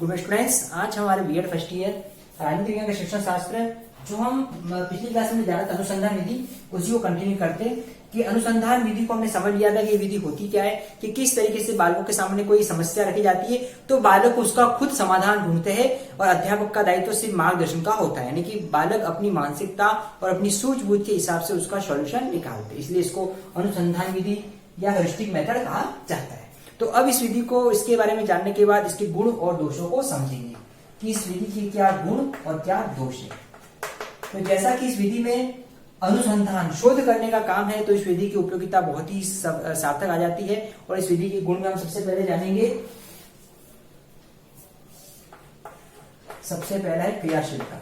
Good students, आज हमारे BEd first year राजनीतिक विज्ञान का शिक्षण शास्त्र जो हम पिछली क्लास में जाना था अनुसंधान विधि, उसी को कंटिन्यू करते कि अनुसंधान विधि को हमने समझ लिया था कि ये विधि होती क्या है, कि किस तरीके से बालकों के सामने कोई समस्या रखी जाती है तो बालक उसका खुद समाधान ढूंढते हैं और अध्यापक का दायित्व सिर्फ मार्गदर्शन का होता है, यानी कि बालक अपनी मानसिकता और अपनी सूझबूझ के हिसाब से उसका सॉल्यूशन निकालते हैं। इसलिए इसको अनुसंधान विधि या हेरिस्टिक मेथड कहा जाता है। तो अब इस विधि को, इसके बारे में जानने के बाद इसके गुण और दोषों को समझेंगे कि इस विधि के क्या गुण और क्या दोष है। तो जैसा कि इस विधि में अनुसंधान शोध करने का काम है, तो इस विधि की उपयोगिता बहुत ही सार्थक आ जाती है। और इस विधि के गुण में हम सबसे पहले जानेंगे, सबसे पहला है क्रियाशीलता।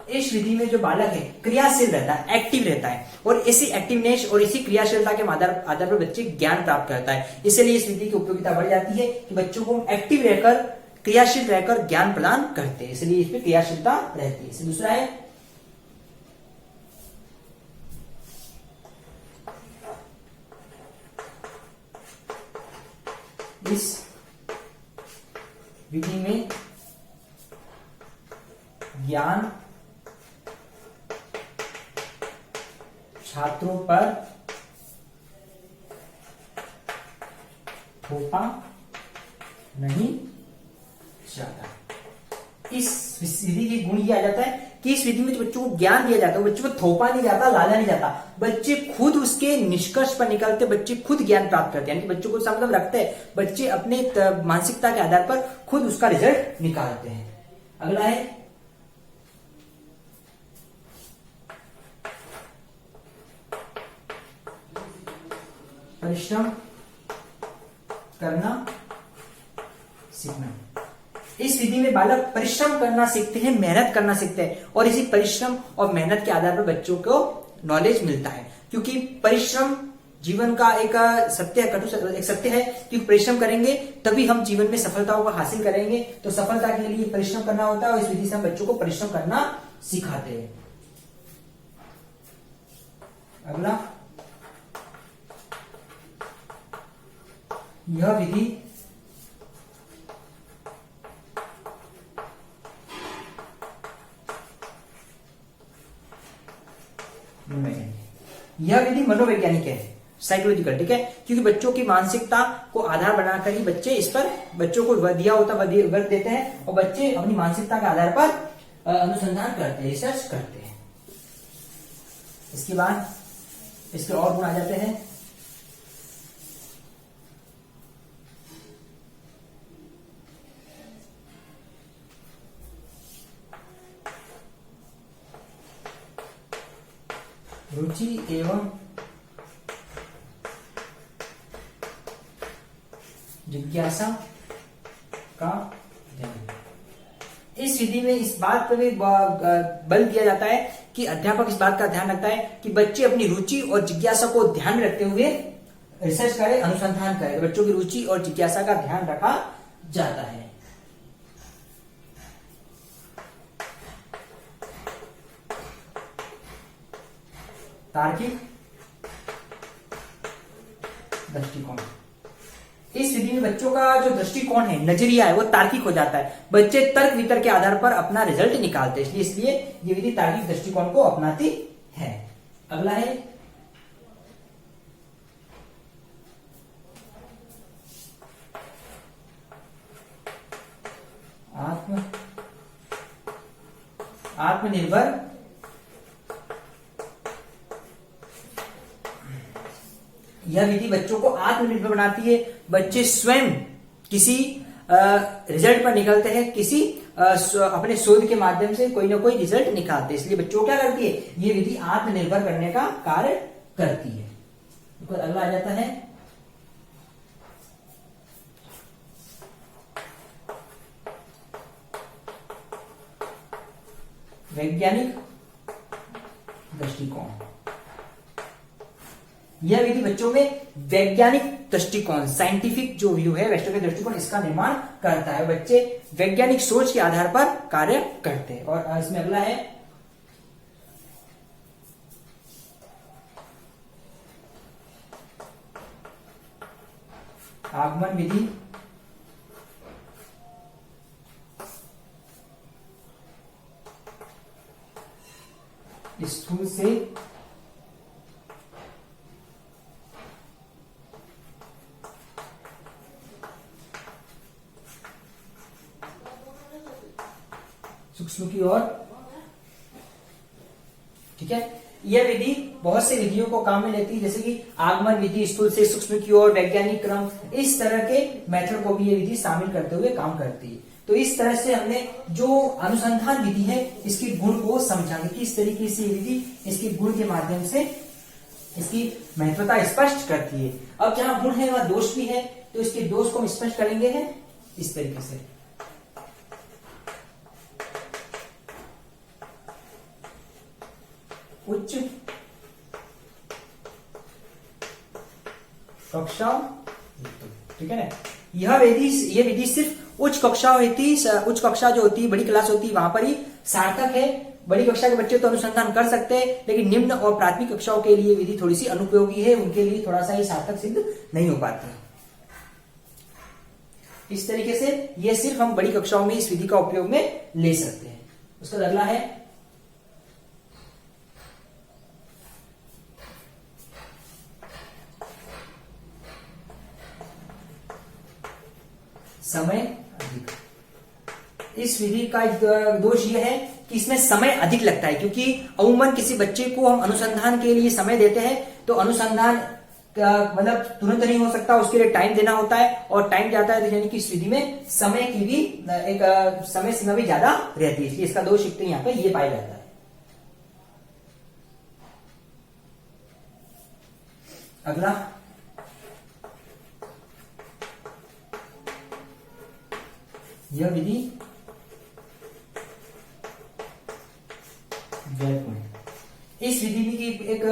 इस विधि में जो बालक है क्रियाशील रहता है, एक्टिव रहता है और इसी एक्टिवनेस और इसी क्रियाशीलता के आधार पर बच्चे ज्ञान प्राप्त करता है। इसलिए इस विधि की उपयोगिता बढ़ जाती है कि बच्चों को एक्टिव रहकर, क्रियाशील रहकर ज्ञान प्रदान करते हैं, इसलिए इसमें क्रियाशीलता रहती है। दूसरा है इस विधि में ज्ञान छात्रों पर थोपा नहीं जाता। इस विधि की गुण ये आ जाता है कि इस विधि में जो बच्चों को ज्ञान दिया जाता है, बच्चों को थोपा नहीं जाता, लाला नहीं जाता, बच्चे खुद उसके निष्कर्ष पर निकलते, बच्चे खुद ज्ञान प्राप्त करते हैं, यानी कि बच्चों को मतलब रखते हैं, बच्चे अपने मानसिकता के आधार पर खुद उसका रिजल्ट निकालते हैं। अगला है परिश्रम करना सीखना। इस विधि में बालक परिश्रम करना सीखते हैं, मेहनत करना सीखते हैं और इसी परिश्रम और मेहनत के आधार पर बच्चों को नॉलेज मिलता है, क्योंकि परिश्रम जीवन का एक सत्य है, एक सत्य है कि परिश्रम करेंगे तभी हम जीवन में सफलताओं को हासिल करेंगे। तो सफलता के लिए परिश्रम करना होता है और इस विधि से हम बच्चों को परिश्रम करना सिखाते हैं। अगला, यह विधि मनोवैज्ञानिक है, साइकोलॉजिकल, ठीक है, क्योंकि बच्चों की मानसिकता को आधार बनाकर ही बच्चे इस पर बच्चों को दिया होता वर्ग देते हैं और बच्चे अपनी मानसिकता के आधार पर अनुसंधान करते हैं, रिसर्च करते हैं। इसके बाद इसके और गुण आ जाते हैं। रुचि एवं जिज्ञासा का ध्यान। इस विधि में इस बात पर भी बल दिया जाता है कि अध्यापक इस बात का ध्यान रखता है कि बच्चे अपनी रुचि और जिज्ञासा को ध्यान में रखते हुए रिसर्च करें, अनुसंधान करें। बच्चों की रुचि और जिज्ञासा का ध्यान रखा जाता है। तार्किक दृष्टिकोण। इस विधि में बच्चों का जो दृष्टिकोण है, नजरिया है, वो तार्किक हो जाता है। बच्चे तर्क वितर्क के आधार पर अपना रिजल्ट निकालते हैं, इसलिए ये विधि तार्किक दृष्टिकोण को अपनाती है। अगला है आत्मनिर्भर यह विधि बच्चों को आत्मनिर्भर बनाती है। बच्चे स्वयं किसी रिजल्ट पर निकलते हैं, किसी अपने शोध के माध्यम से कोई ना कोई रिजल्ट निकालते हैं, इसलिए बच्चों को क्या करती है, ये विधि आत्मनिर्भर करने का कार्य करती है। तो अगला आ जाता है वैज्ञानिक दृष्टिकोण। यह विधि बच्चों में वैज्ञानिक दृष्टिकोण, साइंटिफिक जो व्यू है, वैज्ञानिक दृष्टिकोण, इसका निर्माण करता है। बच्चे वैज्ञानिक सोच के आधार पर कार्य करते हैं। और इसमें अगला है आगमन विधि स्थूल से सूक्ष्म की ओर। ठीक है, यह विधि बहुत से विधियों को काम में लेती है, जैसे कि आगमन विधि, स्थूल से सूक्ष्म की ओर, वैज्ञानिक क्रम, इस तरह के मेथड को भी यह विधि शामिल करते हुए काम करती है। तो इस तरह से हमने जो अनुसंधान विधि है इसकी गुण को समझा कि किस तरीके से ये विधि इसके गुण के माध्यम से इसकी महत्वता स्पष्ट करती है। अब जहां गुण है वहां दोष भी है, तो इसके दोष को हम स्पष्ट करेंगे है इस तरीके से। उच्च कक्षा, ठीक है ना, यह विधि सिर्फ उच्च कक्षा उच्च कक्षा जो होती है, बड़ी क्लास होती है, वहां पर ही सार्थक है। बड़ी कक्षा के बच्चे तो अनुसंधान कर सकते हैं, लेकिन निम्न और प्राथमिक कक्षाओं के लिए विधि थोड़ी सी अनुपयोगी है, उनके लिए थोड़ा सा ही सार्थक सिद्ध नहीं हो पाती। इस तरीके से यह सिर्फ हम बड़ी कक्षाओं में इस विधि का उपयोग में ले सकते हैं। उसका अगला है समय अधिक। इस विधि का दोष यह है कि इसमें समय अधिक लगता है, क्योंकि अमूमन किसी बच्चे को हम अनुसंधान के लिए समय देते हैं तो अनुसंधान मतलब तुरंत नहीं हो सकता, उसके लिए टाइम देना होता है, और टाइम जाता है तो यानी कि इस विधि में समय की भी एक समय सीमा भी ज्यादा रहती है, इसलिए इसका दोष एक यहाँ पे ये पाया जाता है। अगला यह विधि व्ययपूर्ण। इस विधि की एक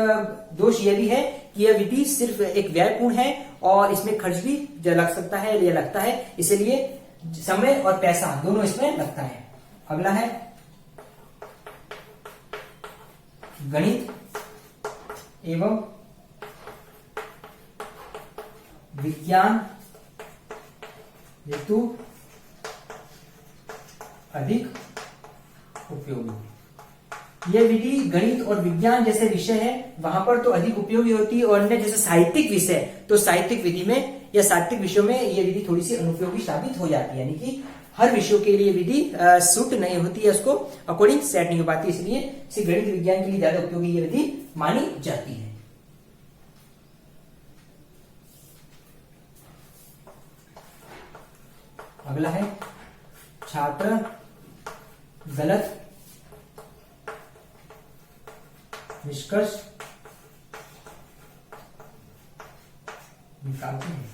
दोष यह भी है कि यह विधि सिर्फ एक व्ययपूर्ण है और इसमें खर्च भी लग सकता है या लगता है, इसलिए समय और पैसा दोनों इसमें लगता है। अगला है गणित एवं विज्ञान हेतु अधिक उपयोगी। यह विधि गणित और विज्ञान जैसे विषय है वहां पर तो अधिक उपयोगी होती है, और अन्य जैसे साहित्यिक विषय तो साहित्यिक विधि में या साहित्यिक विषयों में यह विधि थोड़ी सी अनुपयोगी साबित हो जाती है, यानी कि हर विषयों के लिए विधि सूट नहीं होती है, उसको अकॉर्डिंग सेट नहीं हो पाती, इसलिए इसे गणित विज्ञान के लिए ज्यादा उपयोगी यह विधि मानी जाती है। अगला है छात्र गलत निष्कर्ष निकालते हैं।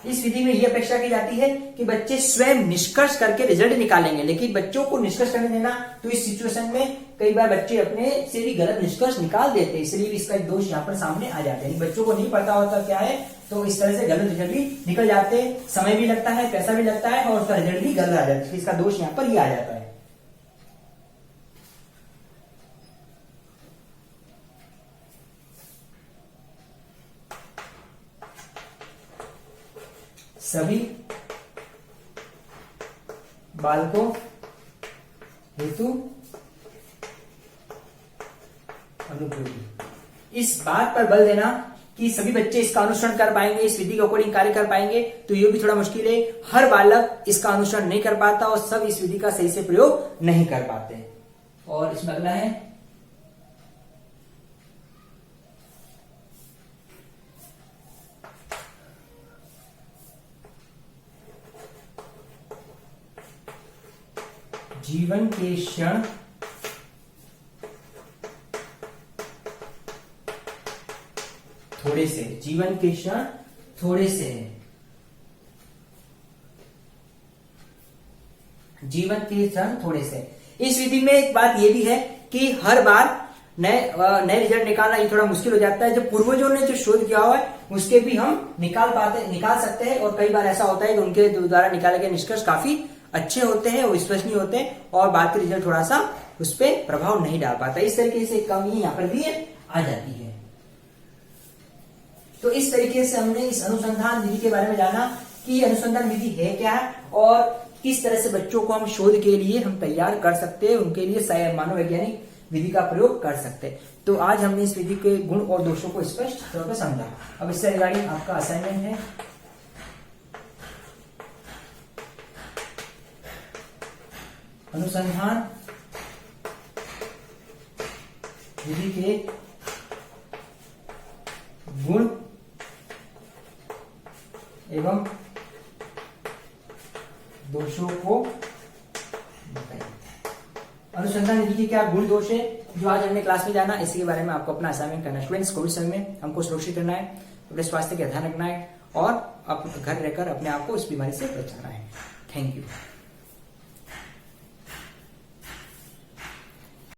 इस विधि में यह अपेक्षा की जाती है कि बच्चे स्वयं निष्कर्ष करके रिजल्ट निकालेंगे, लेकिन बच्चों को निष्कर्ष करने देना तो इस सिचुएशन में कई बार बच्चे अपने से भी गलत निष्कर्ष निकाल देते हैं, इसलिए इसका एक दोष यहाँ पर सामने आ जाता है। बच्चों को नहीं पता होता क्या है, तो इस तरह से गलत रिजल्ट भी निकल जाते हैं, समय भी लगता है, पैसा भी लगता है, और उसका रिजल्ट भी गलत आ जाता है, इसका दोष यहाँ पर ही आ जाता है। सभी बालकों हेतु अनुपयोगी। इस बात पर बल देना कि सभी बच्चे इसका अनुसरण कर पाएंगे, इस विधि के अकॉर्डिंग कार्य कर पाएंगे, तो ये भी थोड़ा मुश्किल है। हर बालक इसका अनुसरण नहीं कर पाता और सब इस विधि का सही से प्रयोग नहीं कर पाते। और इसमें अगला है जीवन के क्षण थोड़े से, जीवन के क्षण थोड़े से है, जीवन के क्षण थोड़े से। इस विधि में एक बात यह भी है कि हर बार नए रिजल्ट निकालना ये थोड़ा मुश्किल हो जाता है। जो पूर्वजों ने जो शोध किया हुआ है उसके भी हम निकाल सकते हैं, और कई बार ऐसा होता है कि उनके द्वारा निकाले गए निष्कर्ष काफी अच्छे होते हैं और विश्वसनीय होते हैं, और बाद के रिजल्ट थोड़ा सा उस पर प्रभाव नहीं डाल पाता। इस तरीके से कमी यहाँ पर भी आ जाती है। तो इस तरीके से हमने इस अनुसंधान विधि के बारे में जाना कि ये अनुसंधान विधि है क्या और किस तरह से बच्चों को हम शोध के लिए हम तैयार कर सकते हैं, उनके लिए मानववैज्ञानिक विधि का प्रयोग कर सकते हैं। तो आज हमने इस विधि के गुण और दोषों को स्पष्ट तौर पर समझा। अब इससे रिगार्डिंग आपका असाइनमेंट है, अनुसंधान विधि के गुण एवं दोषों को बताइए। अनुसंधान विधि के क्या गुण दोष है जो आज हमने क्लास में जाना, इसी के बारे में आपको अपना असाइनमेंट करना है। स्टूडेंट्स, कोविड समय में हमको सुरक्षित रहना है, अपने स्वास्थ्य का ध्यान रखना है और आप घर रहकर अपने आप को इस बीमारी से बचाना है। Thank you.